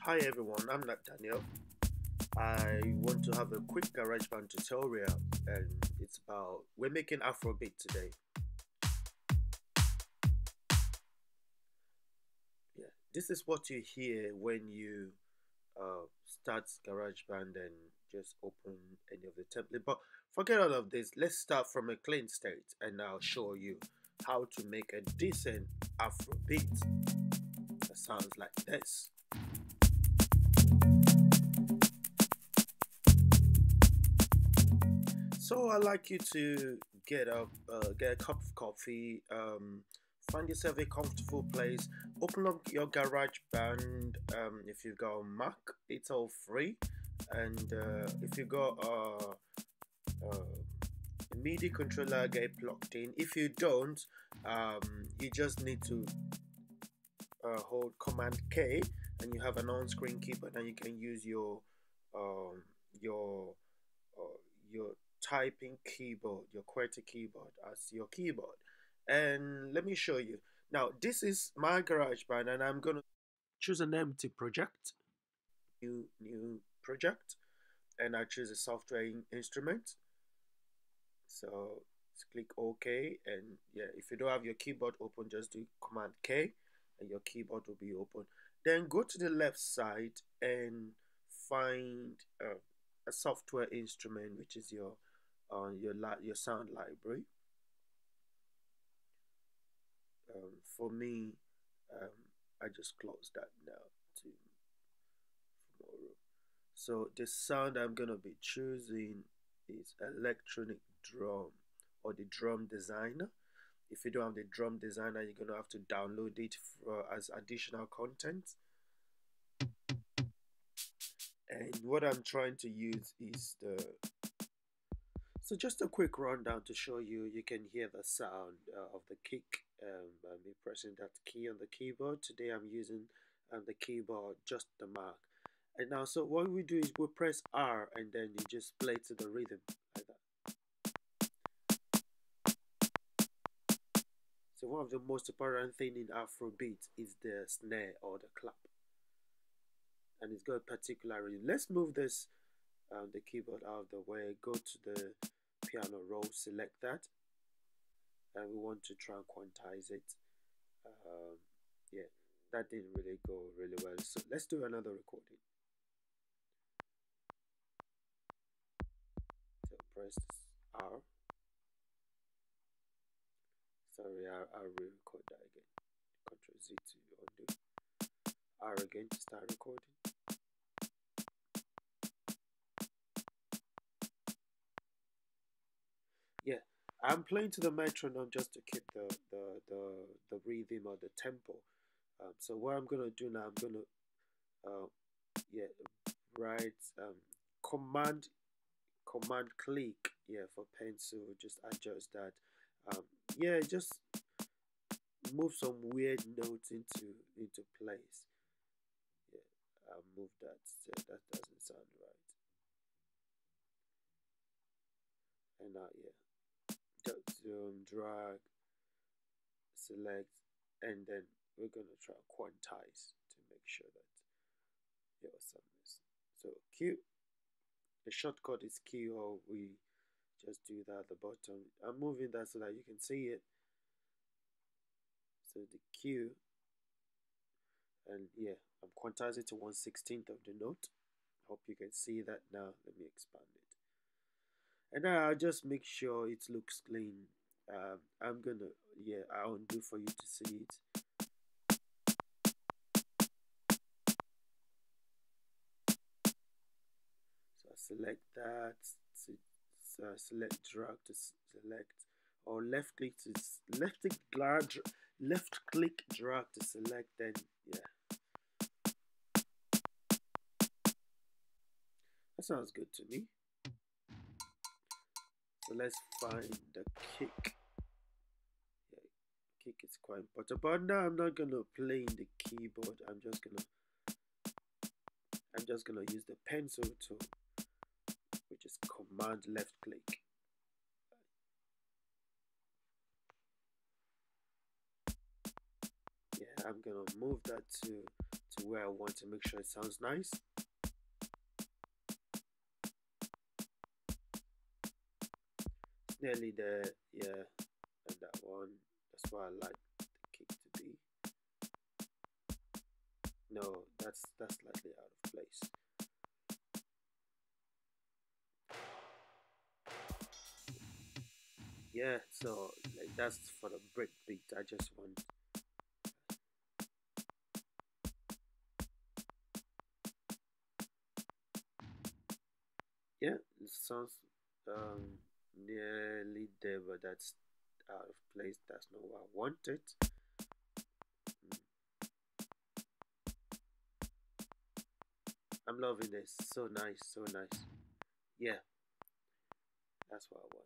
Hi everyone, I'm not Daniel. I want to have a quick GarageBand tutorial, and it's about we're making Afrobeat today. Yeah, this is what you hear when you start GarageBand and just open any of the template. But forget all of this. Let's start from a clean state, and I'll show you how to make a decent Afrobeat that sounds like this. So I'd like you to get up, get a cup of coffee, find yourself a comfortable place, open up your GarageBand. If you've got a Mac, it's all free, and if you got a MIDI controller, get it plugged in. If you don't, you just need to hold Command K, and you have an on-screen keyboard, and you can use um, your your typing keyboard, your QWERTY keyboard as your keyboard. And let me show you. Now, this is my GarageBand, and I'm gonna choose an empty project, new project, and I choose a software instrument. So let's click OK, and yeah, if you don't have your keyboard open, just do Command K, and your keyboard will be open. Then go to the left side and find a software instrument, which is your sound library. For me, I just close that now to tomorrow. So the sound I'm gonna be choosing is electronic drum, or the drum designer. If you don't have the drum designer, you're gonna have to download it as additional content. And what I'm trying to use is so just a quick rundown to show you. You can hear the sound of the kick by me pressing that key on the keyboard. Today I'm using the keyboard, just the mark. And now, so what we do is we press R, and then you just play to the rhythm like that. So one of the most important thing in Afrobeat is the snare or the clap, and it's got a particular rhythm. Let's move this the keyboard out of the way. Go to the piano roll, select that, and we want to try and quantize it. Yeah, that didn't really go really well. So let's do another recording. So press R. Sorry, I'll re-record that again. Ctrl Z to undo. R again to start recording. Yeah, I'm playing to the metronome just to keep the rhythm or the tempo. So what I'm gonna do now, I'm gonna yeah, write command click, yeah, for pencil. Just adjust that. Yeah, just move some weird notes into place. Yeah, I'll move that. So that doesn't sound right. And now, yeah, drag, select, and then we're gonna try quantize to make sure that your awesomeness. So Q, the shortcut is Q, or we just do that at the bottom. I'm moving that so that you can see it. So the Q, and yeah, I'm quantizing to 1/16 of the note. Hope you can see that now. Let me expand it. And now I'll just make sure it looks clean. I'm gonna, yeah, I'll undo for you to see it. So I select that, so select drag to select, or left click drag to select, then yeah. That sounds good to me. So let's find the kick. Yeah, kick is quite important. But now I'm not gonna play in the keyboard. I'm just gonna use the pencil tool, which is command left click. Yeah, I'm gonna move that to to where I want to make sure it sounds nice. It's nearly there, yeah, and that one. That's why I like the kick to be. No, that's slightly out of place. Yeah, so like that's for the break beat. I just want, yeah, it sounds um nearly there, but that's out of place. That's not what I wanted. I'm loving this. So nice, so nice. Yeah, that's what I want.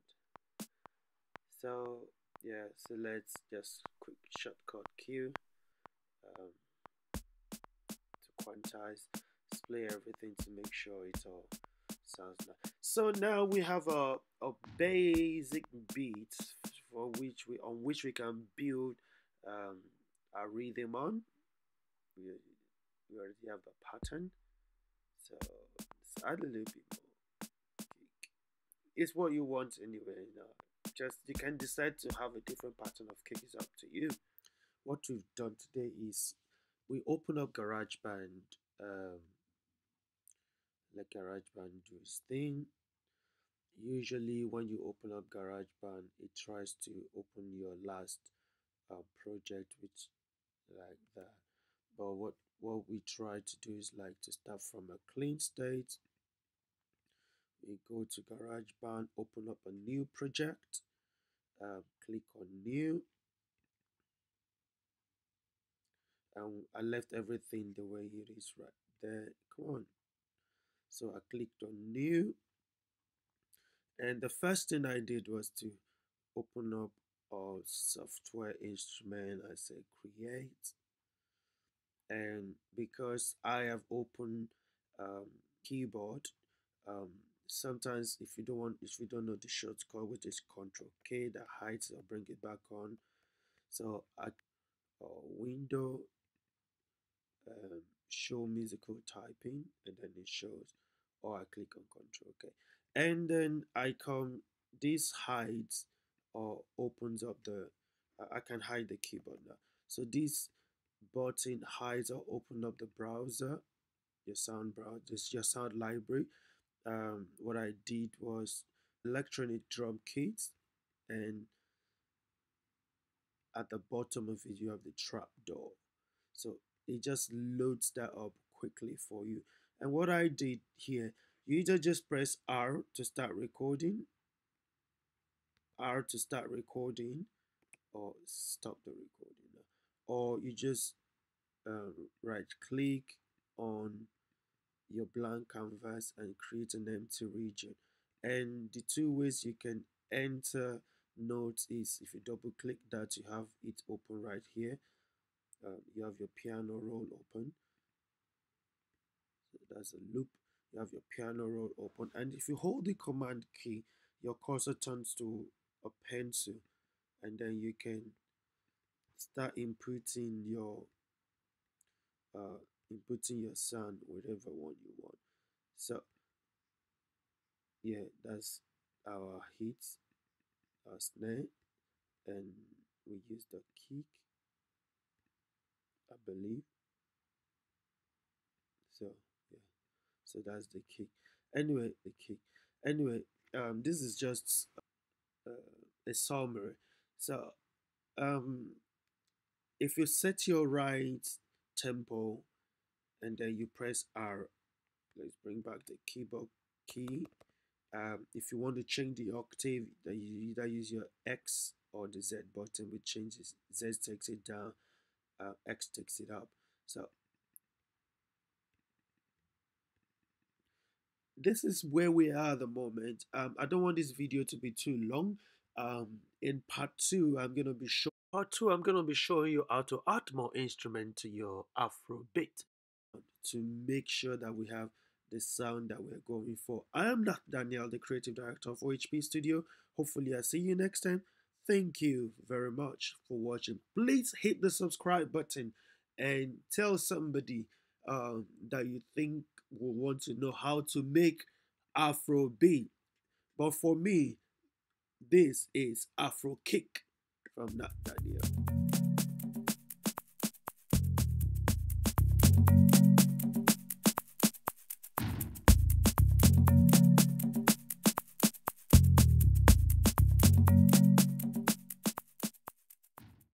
So yeah, so let's just quick shortcut Q um, to quantize, display everything to make sure it all sounds nice. So now we have a basic beat for which we can build um, a rhythm on. We, we already have the pattern, so let's add a little bit more. It's what you want anyway. Just you can decide to have a different pattern of kick. It's up to you. What we've done today is we open up GarageBand, um, let GarageBand do its thing. Usually, when you open up GarageBand, it tries to open your last project, which like that. But what we try to do is like to start from a clean state. We go to GarageBand, open up a new project, click on New, and I left everything the way it is right there. Come on. So I clicked on New, and the first thing I did was to open up our software instrument. I say Create, and because I have opened um, keyboard, um, sometimes if you don't know the shortcut, which is Control K, that hides or bring it back on. So I window show musical typing, and then it shows, or I click on Control K, and then I come, this hides or opens up the I can hide the keyboard now. So this button hides or open up the browser, your sound browser, this your sound library. What I did was electronic drum kits, and at the bottom of it you have the trap door. So it just loads that up quickly for you. And what I did here, you either just press R to start recording, R to start recording, or stop the recording, or you just right click on your blank canvas and create an empty region. And the two ways you can enter notes is if you double click that, you have it open right here. You have your piano roll open. So that's a loop. You have your piano roll open, and if you hold the command key, your cursor turns to a pencil, and then you can start uh, inputting your sound, whatever one you want. So yeah, that's our hits, our snare, and we use the kick, I believe. So yeah, so that's the kick. Anyway, the kick. Anyway, this is just a summary. So um, if you set your right tempo and then you press R, let's bring back the keyboard key. If you want to change the octave, then you either use your X or the Z button, which changes. Z takes it down, X takes it up. So this is where we are at the moment. I don't want this video to be too long. In part two, I'm gonna be showing you how to add more instrument to your Afro beat to make sure that we have the sound that we're going for. I am not Daniel, the creative director of OHP Studio. Hopefully, I see you next time. Thank you very much for watching. Please hit the subscribe button and tell somebody that you think will want to know how to make Afro beat. But for me, this is Afro kick from Nat Daniel.